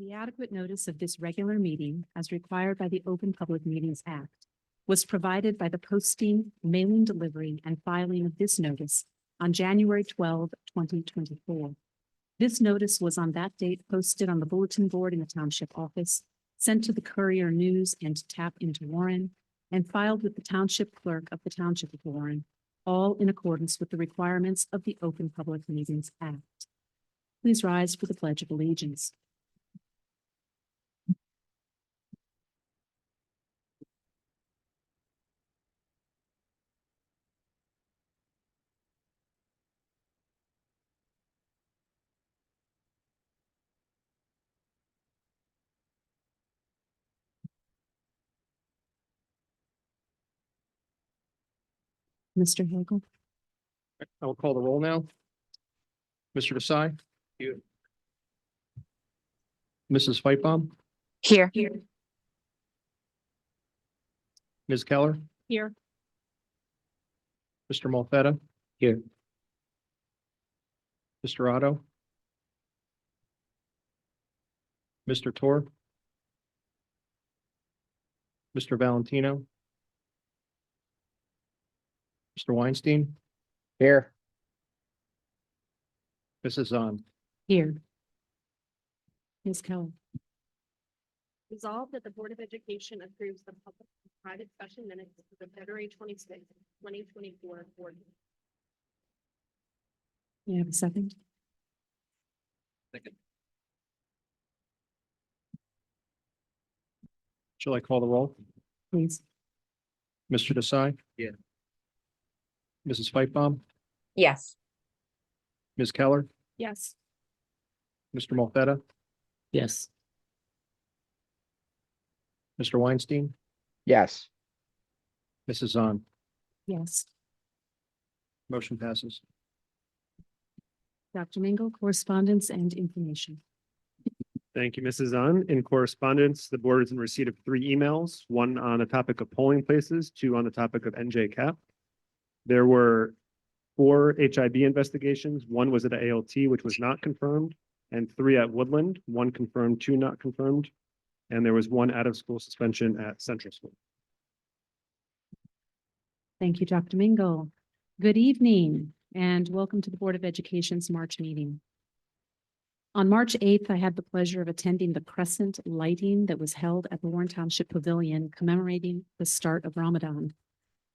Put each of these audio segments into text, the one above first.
The adequate notice of this regular meeting, as required by the Open Public Meetings Act, was provided by the posting, mailing, delivery, and filing of this notice on January 12, 2024. This notice was on that date posted on the bulletin board in the Township office, sent to the Courier News and Tap into Warren, and filed with the Township Clerk of the Township of Warren, all in accordance with the requirements of the Open Public Meetings Act. Please rise for the Pledge of Allegiance. Mr. Hagel. I will call the roll now. Mr. Desai? Here. Mrs. Fightbaum? Here. Ms. Keller? Here. Mr. Malfetta? Here. Mr. Otto? Mr. Tor? Mr. Valentino? Mr. Weinstein? Here. Mrs. Zahn? Here. Ms. Keller. Resolved that the Board of Education approves the public and private session minutes of the February 26, 2024 board meeting. May I have a second? Second. Shall I call the roll? Please. Mr. Desai? Yeah. Mrs. Fightbaum? Yes. Ms. Keller? Yes. Mr. Malfetta? Yes. Mr. Weinstein? Yes. Mrs. Zahn? Yes. Motion passes. Dr. Mingle, correspondence and information. Thank you, Mrs. Zahn. In correspondence, the board is in receipt of 3 emails, one on the topic of polling places, 2 on the topic of NJCAP. There were 4 HIB investigations. 1 was at ALT, which was not confirmed, and 3 at Woodland, 1 confirmed, 2 not confirmed. And there was 1 out-of-school suspension at Central School. Thank you, Dr. Mingle. Good evening and welcome to the Board of Education's March meeting. On March 8th, I had the pleasure of attending the crescent lighting that was held at the Warren Township Pavilion commemorating the start of Ramadan.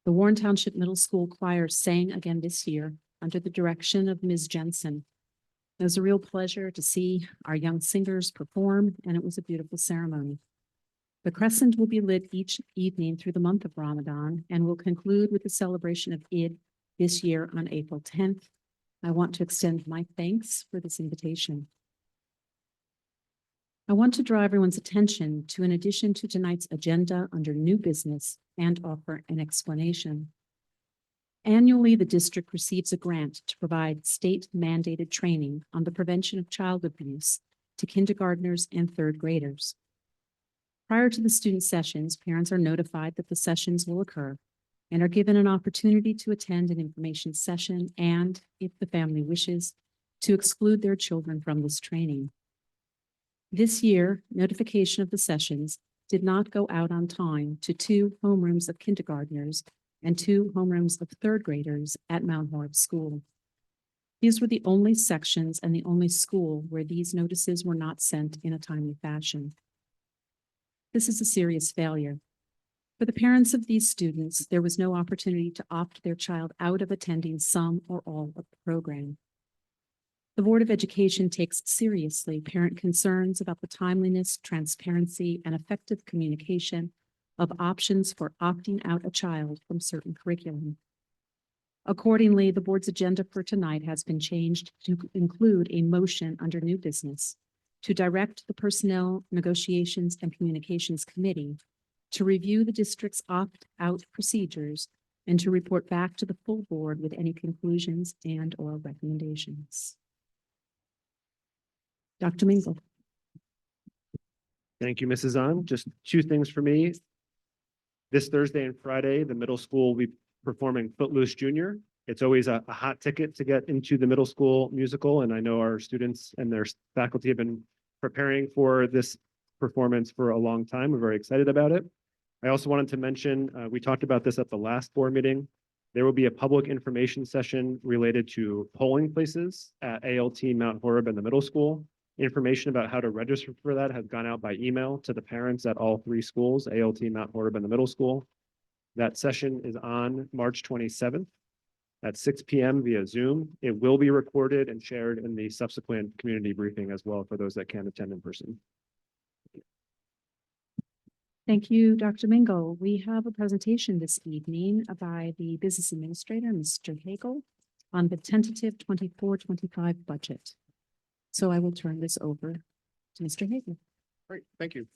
The Warren Township Middle School Choir sang again this year under the direction of Ms. Jensen. It was a real pleasure to see our young singers perform, and it was a beautiful ceremony. The crescent will be lit each evening through the month of Ramadan and will conclude with the celebration of Eid this year on April 10th. I want to extend my thanks for this invitation. I want to draw everyone's attention to an addition to tonight's agenda under new business and offer an explanation. Annually, the district receives a grant to provide state-mandated training on the prevention of child abuse to kindergartners and 3rd graders. Prior to the student sessions, parents are notified that the sessions will occur and are given an opportunity to attend an information session and, if the family wishes, to exclude their children from this training. This year, notification of the sessions did not go out on time to 2 homerooms of kindergartners and 2 homerooms of 3rd graders at Mount Horeb School. These were the only sections and the only school where these notices were not sent in a timely fashion. This is a serious failure. For the parents of these students, there was no opportunity to opt their child out of attending some or all of the program. The Board of Education takes seriously parent concerns about the timeliness, transparency, and effective communication of options for opting out a child from certain curriculum. Accordingly, the board's agenda for tonight has been changed to include a motion under new business to direct the Personnel, Negotiations, and Communications Committee to review the district's opt-out procedures and to report back to the full board with any conclusions and/or recommendations. Dr. Mingle. Thank you, Mrs. Zahn. Just 2 things for me. This Thursday and Friday, the middle school will be performing Footloose Junior. It's always a hot ticket to get into the middle school musical, and I know our students and their faculty have been preparing for this performance for a long time. We're very excited about it. I also wanted to mention, we talked about this at the last board meeting. There will be a public information session related to polling places at ALT Mount Horeb and the middle school. Information about how to register for that has gone out by email to the parents at all three schools, ALT Mount Horeb and the middle school. That session is on March 27th at 6 p.m. via Zoom. It will be recorded and shared in the subsequent community briefing as well for those that can't attend in person. Thank you, Dr. Mingo. We have a presentation this evening by the Business Administrator, Mr. Hagel, on the tentative 24-25 budget. So I will turn this over to Mr. Hagel. Great, thank you.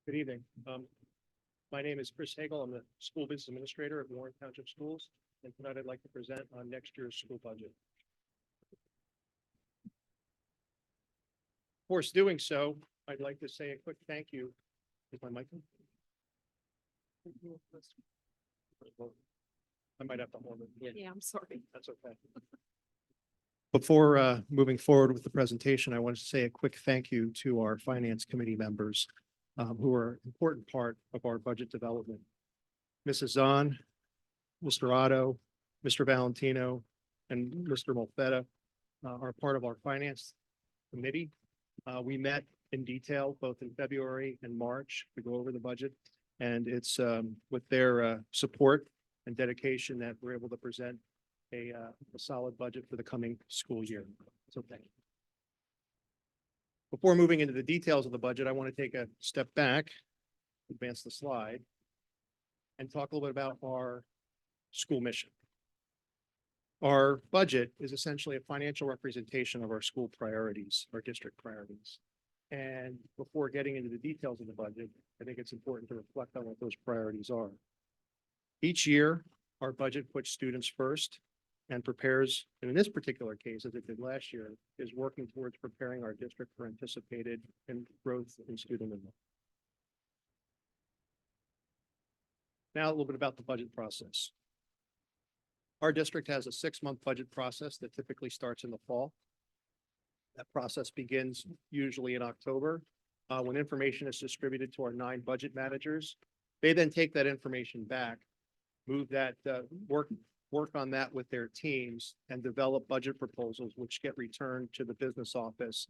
Good evening. My name is Chris Hagel. I'm the School Business Administrator at Warren Township Schools. And tonight I'd like to present on next year's school budget. Of course, doing so, I'd like to say a quick thank you. Is my mic on? I might have to hold it. Yeah, I'm sorry. That's okay. Before moving forward with the presentation, I want to say a quick thank you to our Finance Committee members who are an important part of our budget development. Mrs. Zahn, Mr. Otto, Mr. Valentino, and Mr. Molfetta are part of our Finance Committee. We met in detail both in February and March to go over the budget, and it's with their support and dedication that we're able to present a solid budget for the coming school year. So thank you. Before moving into the details of the budget, I want to take a step back, advance the slide, and talk a little bit about our school mission. Our budget is essentially a financial representation of our school priorities, our district priorities. And before getting into the details of the budget, I think it's important to reflect on what those priorities are. Each year, our budget puts students first and prepares, and in this particular case, as it did last year, is working towards preparing our district for anticipated and growth in student enrollment. Now, a little bit about the budget process. Our district has a 6-month budget process that typically starts in the fall. That process begins usually in October, when information is distributed to our 9 budget managers. They then take that information back, move that, work on that with their teams and develop budget proposals, which get returned to the business office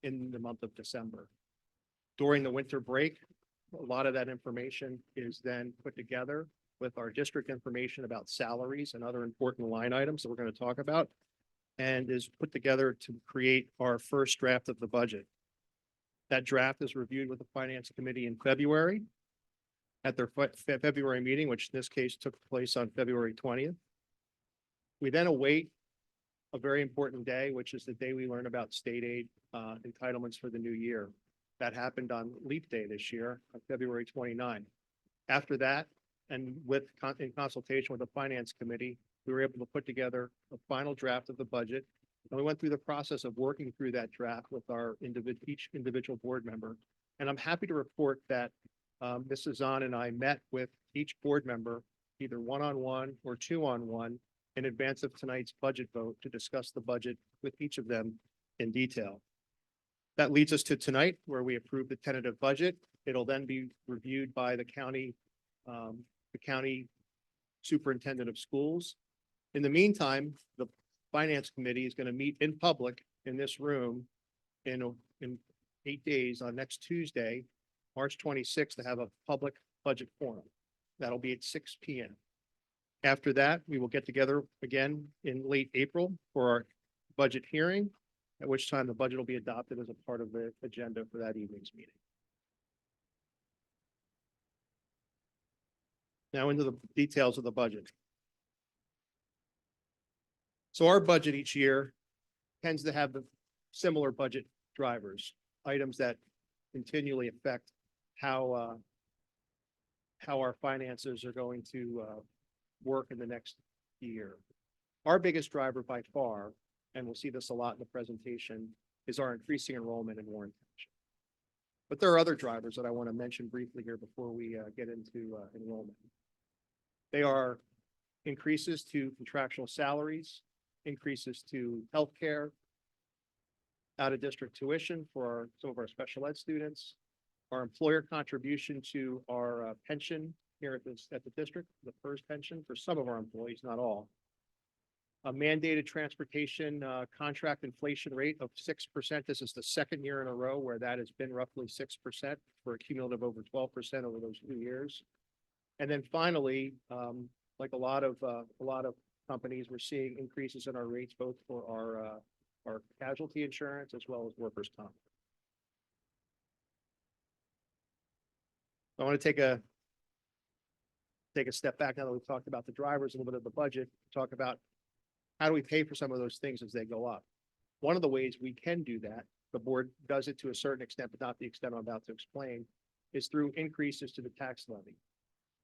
in the month of December. During the winter break, a lot of that information is then put together with our district information about salaries and other important line items that we're going to talk about, and is put together to create our first draft of the budget. That draft is reviewed with the Finance Committee in February at their February meeting, which in this case took place on February 20th. We then await a very important day, which is the day we learn about state aid entitlements for the new year. That happened on Leap Day this year, on February 29th. After that, and in consultation with the Finance Committee, we were able to put together a final draft of the budget. And we went through the process of working through that draft with our each individual board member. And I'm happy to report that Mrs. Zahn and I met with each board member, either one-on-one or two-on-one, in advance of tonight's budget vote to discuss the budget with each of them in detail. That leads us to tonight, where we approve the tentative budget. It'll then be reviewed by the county superintendent of schools. In the meantime, the Finance Committee is going to meet in public in this room in 8 days on next Tuesday, March 26th, to have a public budget forum. That'll be at 6 p.m. After that, we will get together again in late April for our budget hearing, at which time the budget will be adopted as a part of the agenda for that evening's meeting. Now into the details of the budget. So our budget each year tends to have the similar budget drivers, items that continually affect how our finances are going to work in the next year. Our biggest driver by far, and we'll see this a lot in the presentation, is our increasing enrollment in Warren Township. But there are other drivers that I want to mention briefly here before we get into enrollment. They are increases to contractual salaries, increases to healthcare, out-of-district tuition for some of our special ed students, our employer contribution to our pension here at the district, the FERS pension for some of our employees, not all. A mandated transportation contract inflation rate of 6%. This is the second year in a row where that has been roughly 6% for a cumulative over 12% over those 2 years. And then finally, like a lot of companies, we're seeing increases in our rates both for our casualty insurance as well as workers' comp. I want to take a step back now that we've talked about the drivers, a little bit of the budget, talk about how do we pay for some of those things as they go up? One of the ways we can do that, the board does it to a certain extent, but not the extent I'm about to explain, is through increases to the tax levy.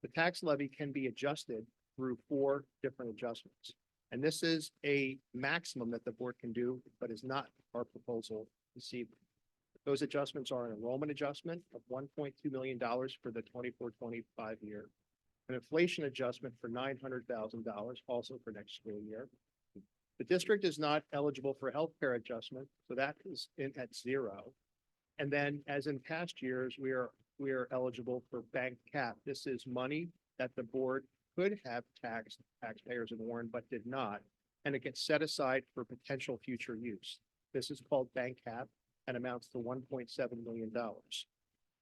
The tax levy can be adjusted through 4 different adjustments. And this is a maximum that the board can do, but is not our proposal this evening. Those adjustments are an enrollment adjustment of $1.2 million for the 24-25 year, an inflation adjustment for $900,000 also for next school year. The district is not eligible for healthcare adjustment, so that is at 0. And then, as in past years, we are eligible for bank cap. This is money that the board could have taxed taxpayers in Warren, but did not, and it gets set aside for potential future use. This is called bank cap and amounts to $1.7 million.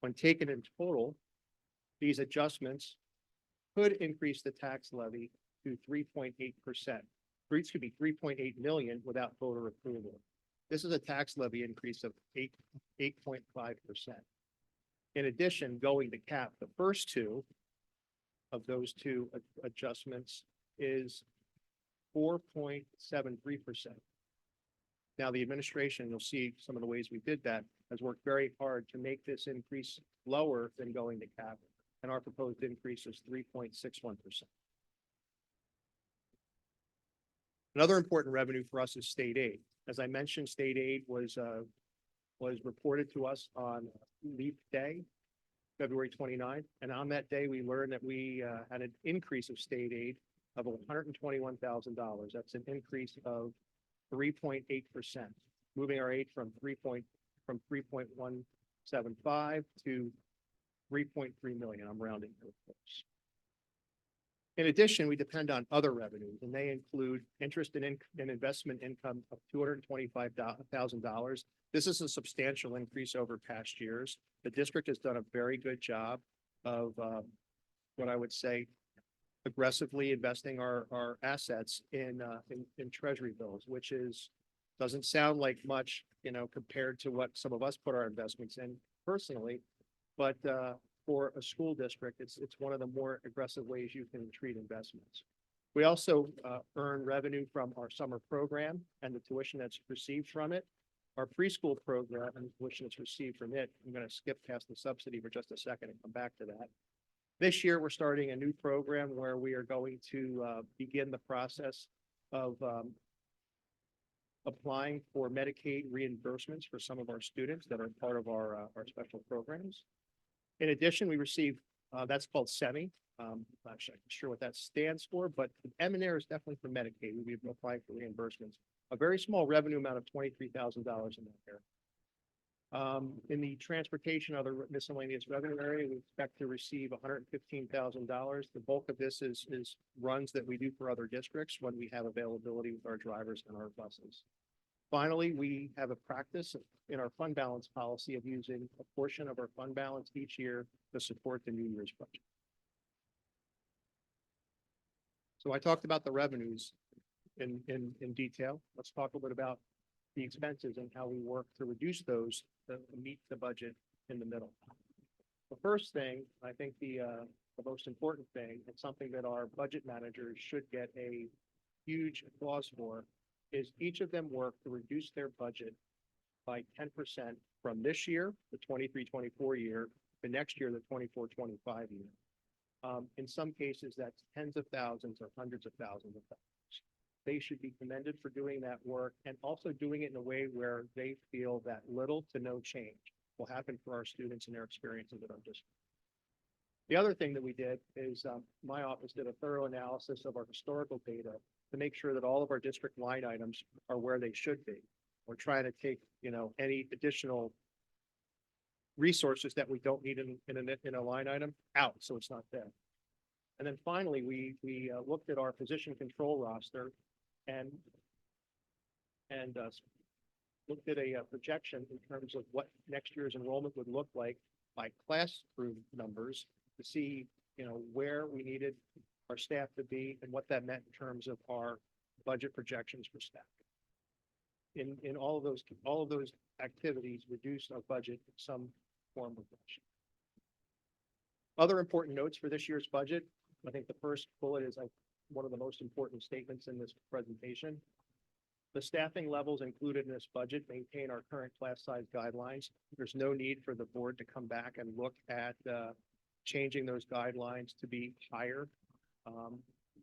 When taken in total, these adjustments could increase the tax levy to 3.8%. Excuse me, 3.8 million without voter approval. This is a tax levy increase of 8.5%. In addition, going to cap, the first 2 of those 2 adjustments is 4.73%. Now, the administration, you'll see some of the ways we did that, has worked very hard to make this increase lower than going to cap, and our proposed increase is 3.61%. Another important revenue for us is state aid. As I mentioned, state aid was reported to us on Leap Day, February 29th. And on that day, we learned that we had an increase of state aid of $121,000. That's an increase of 3.8%, moving our aid from 3.175 to 3.3 million. I'm rounding here, of course. In addition, we depend on other revenues, and they include interest and investment income of $225,000. This is a substantial increase over past years. The district has done a very good job of what I would say aggressively investing our assets in treasury bills, which doesn't sound like much, compared to what some of us put our investments in personally, but for a school district, it's one of the more aggressive ways you can treat investments. We also earn revenue from our summer program and the tuition that's received from it. Our preschool program and the tuition that's received from it, I'm going to skip past the subsidy for just a second and come back to that. This year, we're starting a new program where we are going to begin the process of applying for Medicaid reimbursements for some of our students that are part of our special programs. In addition, we receive, that's called SEMI. I'm not sure what that stands for, but M&R is definitely for Medicaid. We'll be applying for reimbursements. A very small revenue amount of $23,000 in that area. In the transportation, other miscellaneous revenue area, we expect to receive $115,000. The bulk of this is runs that we do for other districts when we have availability with our drivers and our buses. Finally, we have a practice in our fund balance policy of using a portion of our fund balance each year to support the New Year's budget. So I talked about the revenues in detail. Let's talk a little bit about the expenses and how we work to reduce those to meet the budget in the middle. The first thing, I think the most important thing, and something that our budget managers should get a huge applause for is each of them work to reduce their budget by 10% from this year, the 23-24 year, the next year, the 24-25 year. In some cases, that's tens of thousands or hundreds of thousands of dollars. They should be commended for doing that work and also doing it in a way where they feel that little to no change will happen for our students and their experiences at our district. The other thing that we did is my office did a thorough analysis of our historical data to make sure that all of our district line items are where they should be. We're trying to take, any additional resources that we don't need in a line item out, so it's not there. And then finally, we looked at our position control roster and looked at a projection in terms of what next year's enrollment would look like by classroom numbers to see, where we needed our staff to be and what that meant in terms of our budget projections for staff. In all of those activities reduced our budget in some form of fashion. Other important notes for this year's budget. I think the first bullet is one of the most important statements in this presentation. The staffing levels included in this budget maintain our current class size guidelines. There's no need for the board to come back and look at changing those guidelines to be higher.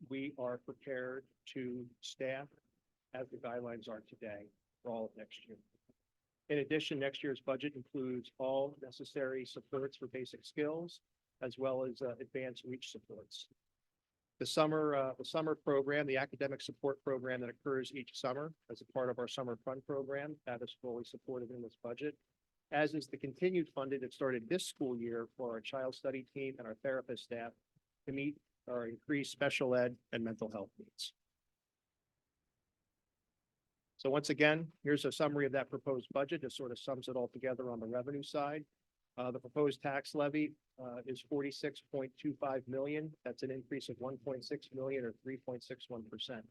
We are prepared to staff as the guidelines are today for all of next year. In addition, next year's budget includes all necessary supports for basic skills, as well as advanced reach supports. The summer program, the academic support program that occurs each summer as a part of our summer fund program, that is fully supported in this budget, as is the continued funding that started this school year for our child study team and our therapist staff to meet our increased special ed and mental health needs. So once again, here's a summary of that proposed budget. It sort of sums it all together on the revenue side. The proposed tax levy is 46.25 million. That's an increase of 1.6 million or 3.61%.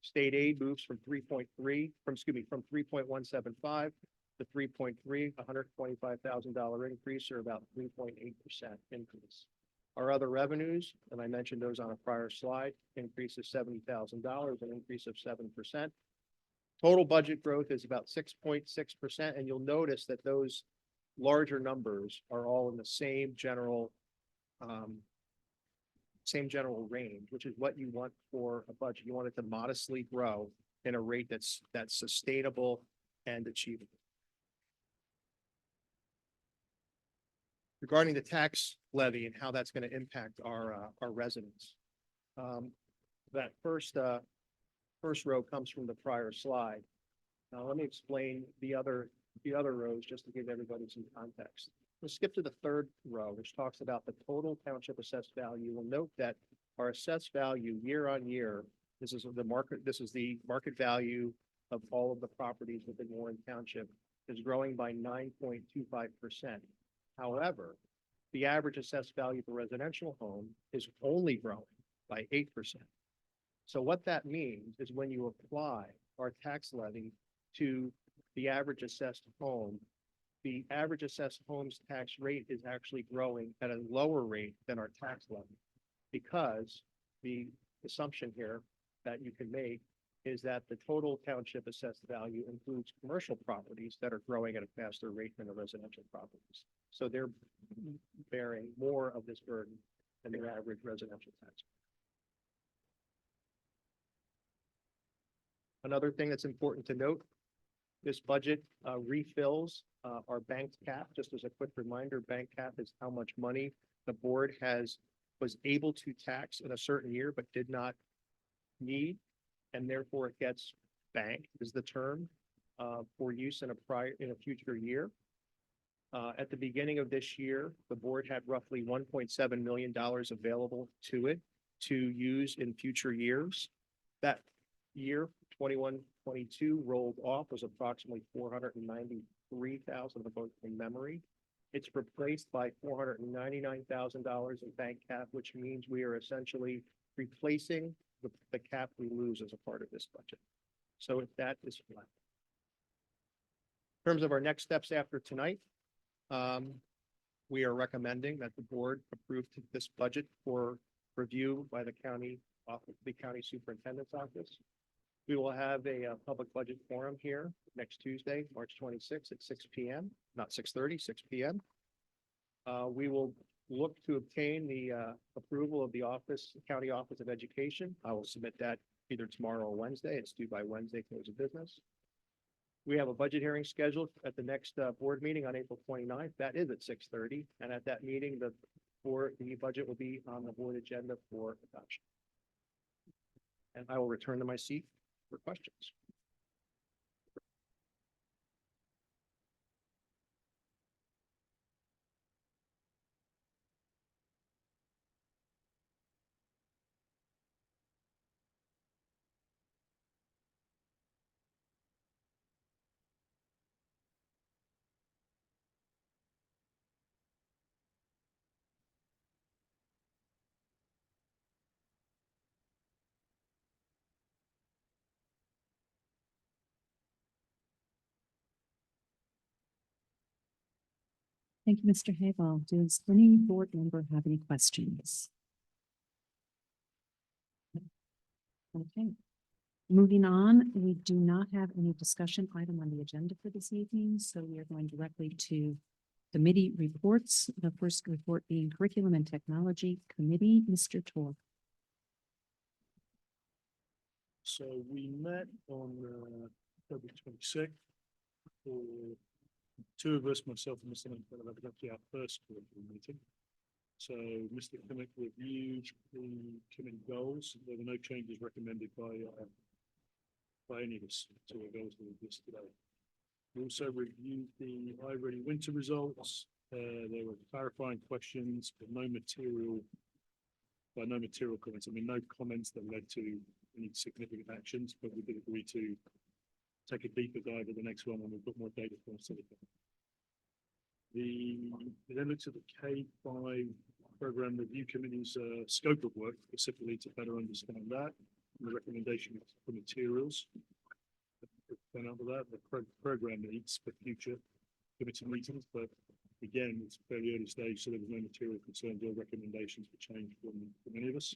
State aid moves from 3.175 to 3.3, $125,000 increase, or about 3.8% increase. Our other revenues, and I mentioned those on a prior slide, increase of $70,000, an increase of 7%. Total budget growth is about 6.6%, and you'll notice that those larger numbers are all in the same general range, which is what you want for a budget. You want it to modestly grow in a rate that's sustainable and achievable. Regarding the tax levy and how that's going to impact our residents, that first row comes from the prior slide. Now let me explain the other rows just to give everybody some context. Let's skip to the third row, which talks about the total township assessed value. We'll note that our assessed value year on year, this is the market value of all of the properties within Warren Township, is growing by 9.25%. However, the average assessed value for residential home is only growing by 8%. So what that means is when you apply our tax levy to the average assessed home, the average assessed home's tax rate is actually growing at a lower rate than our tax levy, because the assumption here that you can make is that the total township assessed value includes commercial properties that are growing at a faster rate than the residential properties. So they're bearing more of this burden than the average residential tax. Another thing that's important to note, this budget refills our banked cap. Just as a quick reminder, bank cap is how much money the board was able to tax in a certain year but did not need, and therefore it gets banked is the term for use in a future year. At the beginning of this year, the board had roughly $1.7 million available to it to use in future years. That year, 21-22, rolled off was approximately $493,000 in memory. It's replaced by $499,000 in bank cap, which means we are essentially replacing the cap we lose as a part of this budget. So that is flat. In terms of our next steps after tonight, we are recommending that the board approve this budget for review by the county, the county superintendent's office. We will have a public budget forum here next Tuesday, March 26th at 6 p.m., not 6:30, 6 p.m. We will look to obtain the approval of the County Office of Education. I will submit that either tomorrow or Wednesday. It's due by Wednesday, close of business. We have a budget hearing scheduled at the next board meeting on April 29th. That is at 6:30. And at that meeting, the budget will be on the board agenda for adoption. And I will return to my seat for questions. Thank you, Mr. Hagel. Does any board member have any questions? Okay. Moving on, we do not have any discussion item on the agenda for this evening, so we are going directly to committee reports. The first report being Curriculum and Technology Committee, Mr. Tor. So we met on February 26th. For two of us, myself and Mr. Linkletter, that was actually our first curriculum meeting. So Mr. Kimmick reviewed the committee goals. There were no changes recommended by any of us to the goals that exist today. We also reviewed the iReady winter results. There were clarifying questions, but no material comments. I mean, no comments that led to any significant actions, but we did agree to take a deeper dive at the next one when we've got more data points to look at. We then looked at the K-5 program review committee's scope of work, specifically to better understand that, and the recommendation for materials. Then after that, the program needs for future committee meetings, but again, it's fairly early stage, so there was no material concerns or recommendations for change from any of us.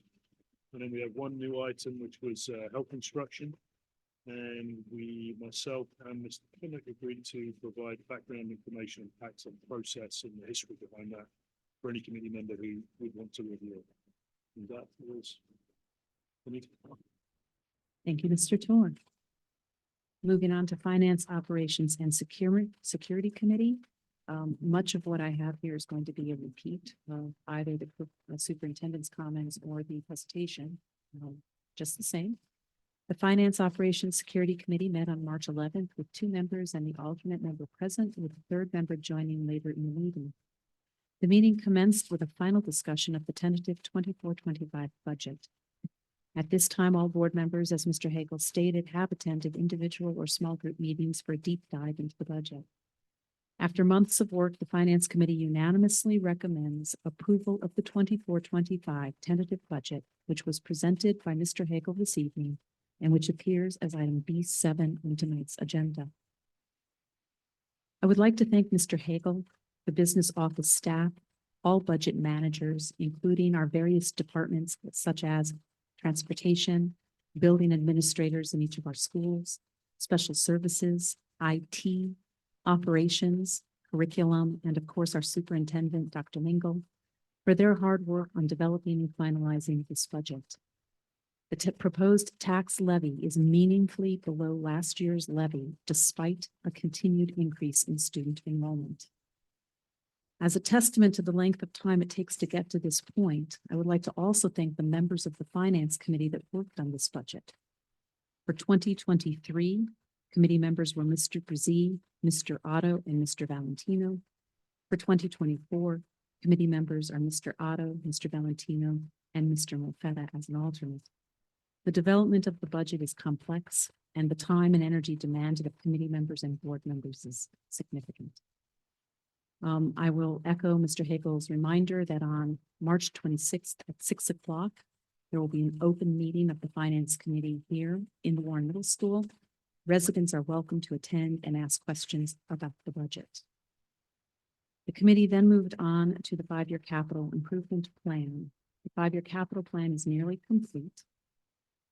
And then we have one new item, which was health instruction. And myself and Mr. Kimmick agreed to provide background information and facts on the process and the history behind that for any committee member who would want to review it. And that was the meeting. Thank you, Mr. Tor. Moving on to Finance, Operations, and Security Committee. Much of what I have here is going to be a repeat of either the superintendent's comments or the presentation, just the same. The Finance, Operations, Security Committee met on March 11th with 2 members and the alternate member present, with the third member joining later in the meeting. The meeting commenced with a final discussion of the tentative 24-25 budget. At this time, all board members, as Mr. Hagel stated, have attended individual or small group meetings for a deep dive into the budget. After months of work, the Finance Committee unanimously recommends approval of the 24-25 tentative budget, which was presented by Mr. Hagel this evening and which appears as item B7 on tonight's agenda. I would like to thank Mr. Hagel, the business office staff, all budget managers, including our various departments such as transportation, building administrators in each of our schools, special services, IT, operations, curriculum, and of course our superintendent, Dr. Mingle, for their hard work on developing and finalizing this budget. The proposed tax levy is meaningfully below last year's levy, despite a continued increase in student enrollment. As a testament to the length of time it takes to get to this point, I would like to also thank the members of the Finance Committee that worked on this budget. For 2023, committee members were Mr. Brzee, Mr. Otto, and Mr. Valentino. For 2024, committee members are Mr. Otto, Mr. Valentino, and Mr. Molfetta as an alternate. The development of the budget is complex, and the time and energy demanded of committee members and board members is significant. I will echo Mr. Hagel's reminder that on March 26th at 6 o'clock, there will be an open meeting of the Finance Committee here in the Warren Middle School. Residents are welcome to attend and ask questions about the budget. The committee then moved on to the 5-year capital improvement plan. The five-year capital plan is nearly complete.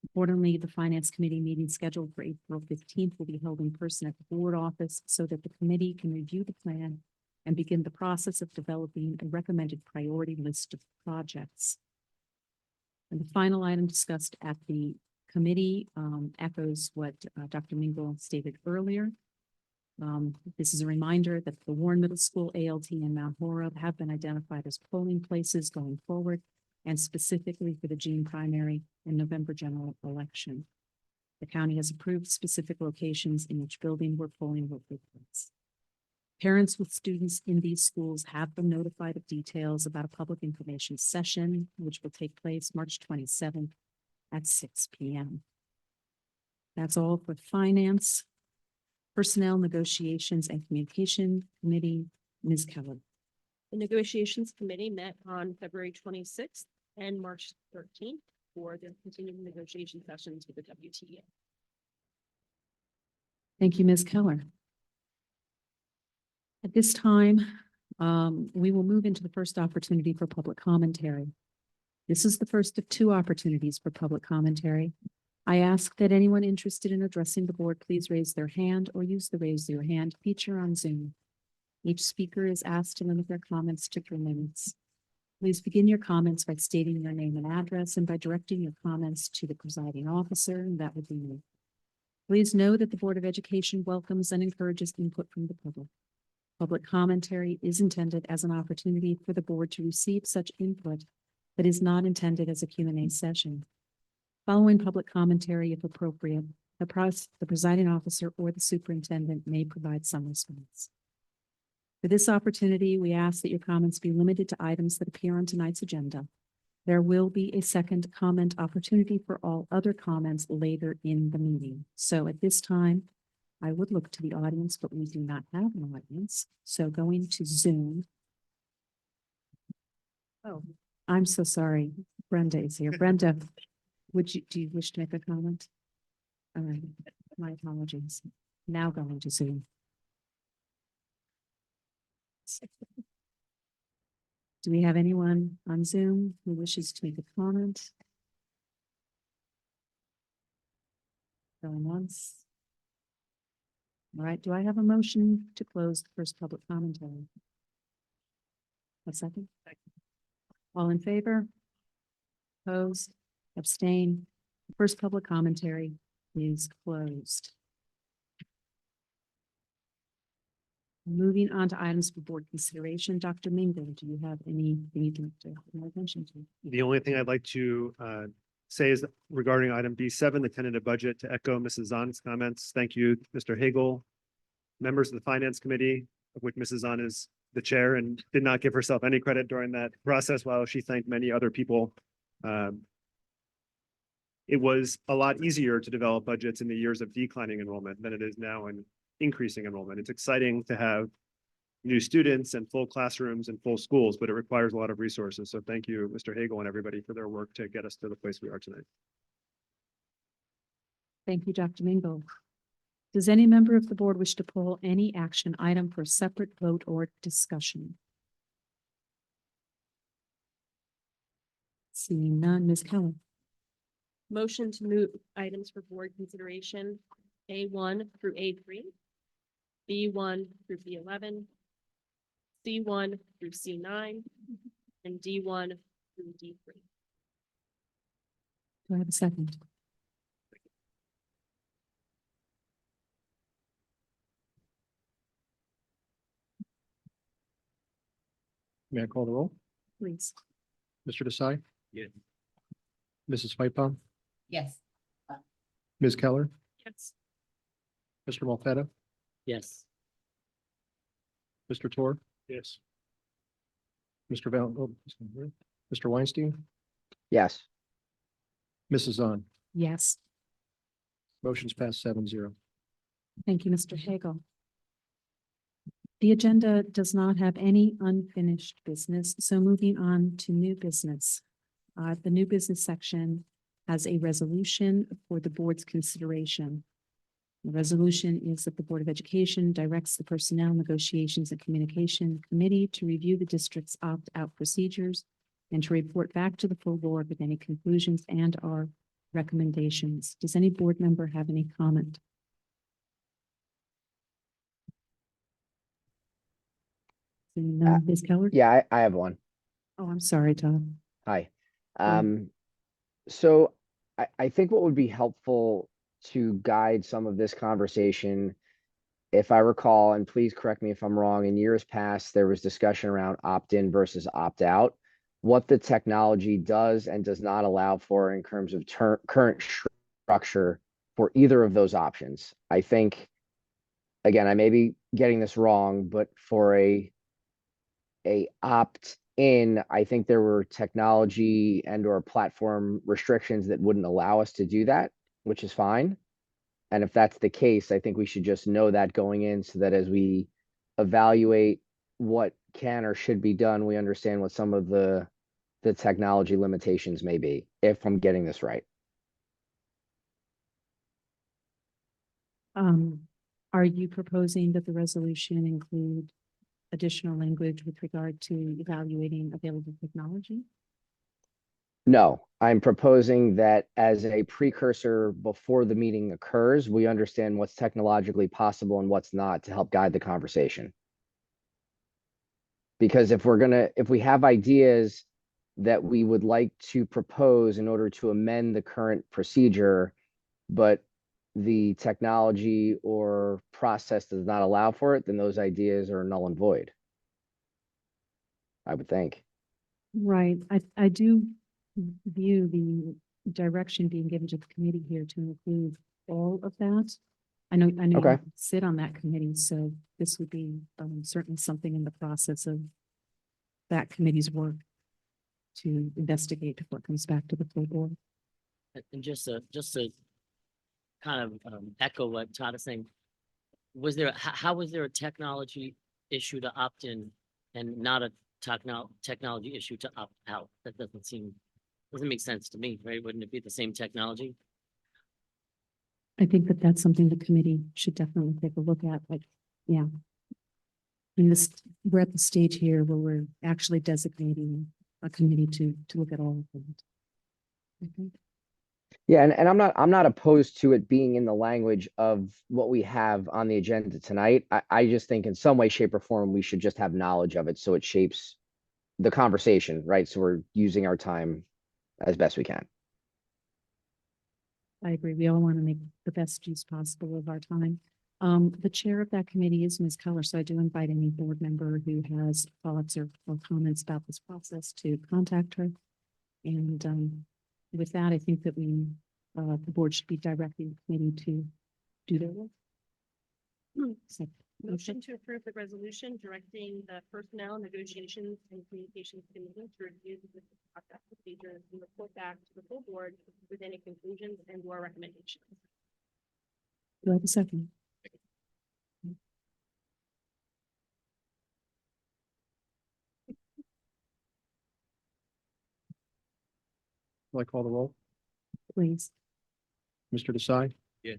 Accordingly, the Finance Committee meeting scheduled for April 15th will be held in person at the board office so that the committee can review the plan and begin the process of developing a recommended priority list of projects. And the final item discussed at the committee echoes what Dr. Mingle stated earlier. This is a reminder that the Warren Middle School, ALT, and Mount Horeb have been identified as polling places going forward, and specifically for the June primary and November general election. The county has approved specific locations in each building where polling will take place. Parents with students in these schools have been notified of details about a public information session, which will take place March 27th at 6 p.m. That's all for finance, personnel, negotiations, and communication committee. Ms. Keller. The negotiations committee met on February 26th and March 13th for the continuing negotiation sessions with the WTA. Thank you, Ms. Keller. At this time, we will move into the first opportunity for public commentary. This is the first of two opportunities for public commentary. I ask that anyone interested in addressing the board please raise their hand or use the raise your hand feature on Zoom. Each speaker is asked to limit their comments to 3 minutes. Please begin your comments by stating your name and address and by directing your comments to the presiding officer, and that would be me. Please know that the Board of Education welcomes and encourages input from the public. Public commentary is intended as an opportunity for the board to receive such input, but is not intended as a Q&A session. Following public commentary, if appropriate, the presiding officer or the superintendent may provide some response. For this opportunity, we ask that your comments be limited to items that appear on tonight's agenda. There will be a second comment opportunity for all other comments later in the meeting. So at this time, I would look to the audience, but we do not have an audience. So going to Zoom. Oh, I'm so sorry. Brenda is here. Brenda, do you wish to make a comment? All right, my apologies. Now going to Zoom. Do we have anyone on Zoom who wishes to make a comment? Going once. All right, do I have a motion to close the first public commentary? A second? All in favor? Opposed? Abstain? The first public commentary is closed. Moving on to items for board consideration. Dr. Mingo, do you have anything you'd like to draw attention to? The only thing I'd like to say is regarding item B7, the tentative budget, to echo Mrs. Zahn's comments. Thank you, Mr. Hagel, members of the Finance Committee, of which Mrs. Zahn is the chair and did not give herself any credit during that process, while she thanked many other people. It was a lot easier to develop budgets in the years of declining enrollment than it is now in increasing enrollment. It's exciting to have new students and full classrooms and full schools, but it requires a lot of resources. So thank you, Mr. Hagel, and everybody for their work to get us to the place we are tonight. Thank you, Dr. Mingo. Does any member of the board wish to pull any action item for separate vote or discussion? Seeing none, Ms. Keller. Motion to move items for board consideration, A1 through A3, B1 through B11, C1 through C9, and D1 through D3. Do I have a second? May I call the roll? Please. Mr. Desai? Yeah. Mrs. Fightbaum? Yes. Ms. Keller? Yes. Mr. Malfetta? Yes. Mr. Tor? Yes. Mr. Mr. Weinstein? Yes. Mrs. Zahn? Yes. Motion's passed 7-0. Thank you, Mr. Hagel. The agenda does not have any unfinished business, so moving on to new business. The new business section has a resolution for the board's consideration. The resolution is that the Board of Education directs the Personnel Negotiations and Communication Committee to review the district's opt-out procedures and to report back to the full board with any conclusions and or recommendations. Does any board member have any comment? Seeing none, Ms. Keller? Yeah, I have one. Oh, I'm sorry, Todd. Hi. Hi. So I think what would be helpful to guide some of this conversation, if I recall, and please correct me if I'm wrong, in years past, there was discussion around opt-in versus opt-out, what the technology does and does not allow for in terms of current structure for either of those options. I think, again, I may be getting this wrong, but for a opt-in, I think there were technology and or platform restrictions that wouldn't allow us to do that, which is fine. And if that's the case, I think we should just know that going in so that as we evaluate what can or should be done, we understand what some of the technology limitations may be, if I'm getting this right. Are you proposing that the resolution include additional language with regard to evaluating available technology? No, I'm proposing that as a precursor before the meeting occurs, we understand what's technologically possible and what's not to help guide the conversation. Because if we have ideas that we would like to propose in order to amend the current procedure, but the technology or process does not allow for it, then those ideas are null and void, I would think. Right. I do view the direction being given to the committee here to include all of that. I know Okay. you sit on that committee, so this would be certainly something in the process of that committee's work to investigate before it comes back to the full board. And just to kind of echo what Todd is saying, how was there a technology issue to opt in and not a technology issue to opt out? That doesn't make sense to me, right? Wouldn't it be the same technology? I think that that's something the committee should definitely take a look at, but yeah. We're at the stage here where we're actually designating a committee to look at all of them. Okay. Yeah, and I'm not opposed to it being in the language of what we have on the agenda tonight. I just think in some way, shape, or form, we should just have knowledge of it so it shapes the conversation, right? So we're using our time as best we can. I agree. We all want to make the best use possible of our time. The chair of that committee is Ms. Keller, so I do invite any board member who has thoughts or comments about this process to contact her. And with that, I think that the board should be directing the committee to do their work. So, Motion to approve the resolution directing the Personnel Negotiations and Communications Committee to review the process procedures and report back to the full board with any conclusions and or recommendations. do I have a second? Will I call the roll? Please. Mr. Desai? Yeah.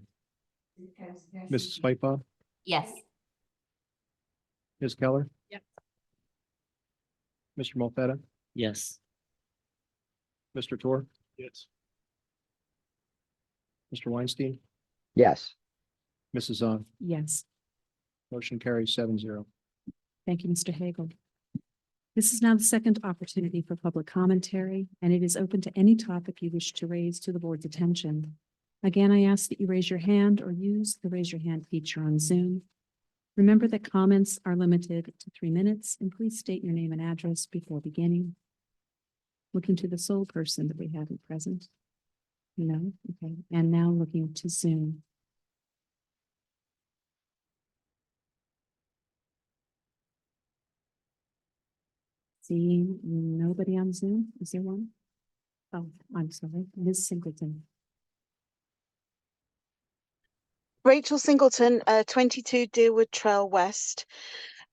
Mrs. Pippa? Yes. Ms. Keller? Yes. Mr. Molfetta? Yes. Mr. Tor? Yes. Mr. Weinstein? Yes. Mrs. Zahn? Yes. Motion carries 7-0. Thank you, Mr. Hagel. This is now the second opportunity for public commentary, and it is open to any topic you wish to raise to the board's attention. Again, I ask that you raise your hand or use the raise your hand feature on Zoom. Remember that comments are limited to 3 minutes, and please state your name and address before beginning. Looking to the sole person that we haven't present. No, okay, and now looking to Zoom. Seeing nobody on Zoom, is there one? Oh, I'm sorry, Ms. Singleton. Rachel Singleton, 22 Deerwood Trail West.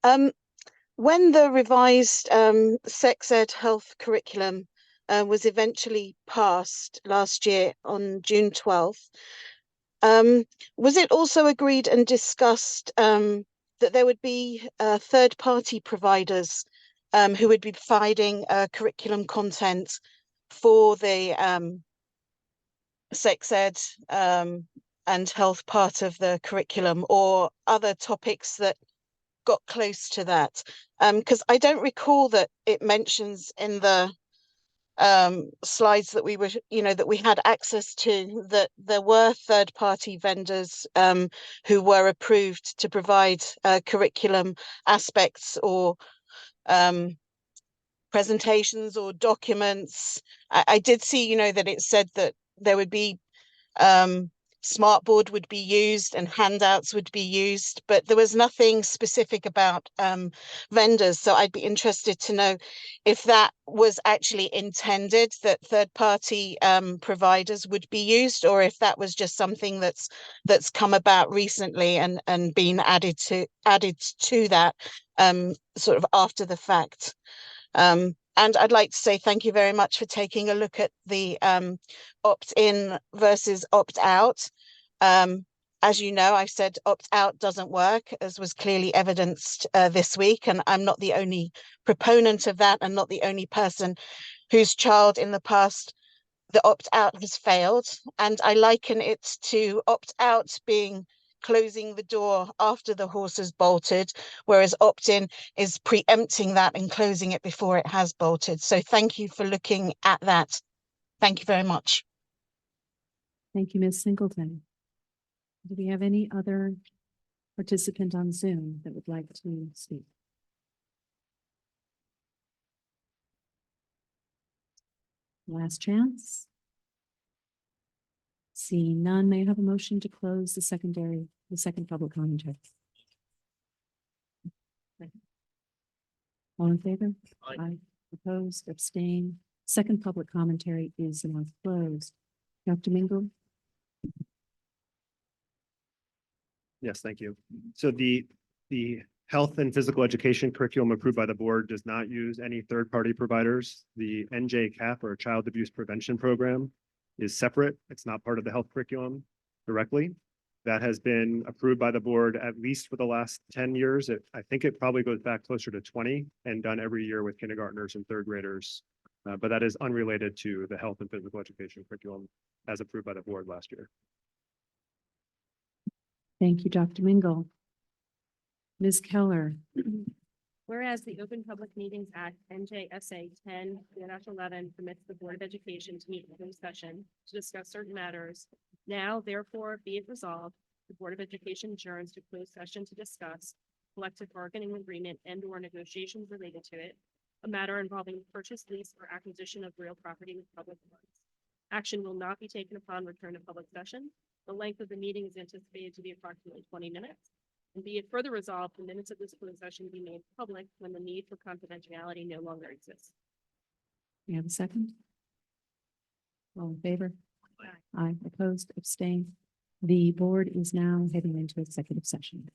When the revised sex ed health curriculum was eventually passed last year on June 12th, was it also agreed and discussed that there would be third-party providers who would be providing curriculum content for the sex ed and health part of the curriculum, or other topics that got close to that. Because I don't recall that it mentions in the slides that we were, that we had access to, that there were third-party vendors who were approved to provide curriculum aspects or presentations or documents. I did see, that it said that there would be smartboard would be used and handouts would be used, but there was nothing specific about vendors. So I'd be interested to know if that was actually intended, that third-party providers would be used, or if that was just something that's come about recently and been added to that sort of after the fact. And I'd like to say thank you very much for taking a look at the opt-in versus opt-out. As you know, I said opt-out doesn't work, as was clearly evidenced this week, and I'm not the only proponent of that, and not the only person whose child in the past the opt-out has failed. And I liken it to opt-out being closing the door after the horse has bolted, whereas opt-in is preempting that and closing it before it has bolted. So thank you for looking at that. Thank you very much. Thank you, Ms. Singleton. Do we have any other participant on Zoom that would like to speak? Last chance. Seeing none, may I have a motion to close the second public commentary? All in favor? Aye. Opposed, abstain. Second public commentary is now closed. Dr. Mingle? Yes, thank you. So the health and physical education curriculum approved by the board does not use any third-party providers. The NJ-CAP, or Child Abuse Prevention Program, is separate. It's not part of the health curriculum directly. That has been approved by the board at least for the last 10 years. I think it probably goes back closer to 20, and done every year with kindergartners and third graders. But that is unrelated to the health and physical education curriculum as approved by the board last year. Thank you, Dr. Mingle. Ms. Keller? Whereas the Open Public Meetings Act, NJSA 10-11, permits the Board of Education to meet in closed session to discuss certain matters. Now, therefore, be it resolved, the Board of Education adjourns to closed session to discuss collective bargaining agreement and/or negotiations related to it, a matter involving purchase, lease, or acquisition of real property with public funds. Action will not be taken upon return to public session. The length of the meeting is anticipated to be approximately 20 minutes. And be it further resolved, the minutes of this closed session be made public when the need for confidentiality no longer exists. You have a second? All in favor? Aye. Opposed, abstain. The board is now heading into executive session.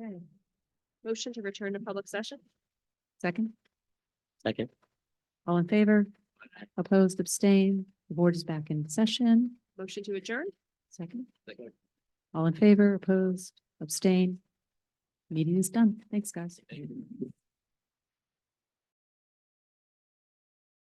Okay. Motion to return to public session? Second, Second. all in favor? Opposed, abstain? The board is back in session. Motion to adjourn? Second. All in favor, opposed, abstain? Meeting is done. Thanks, guys.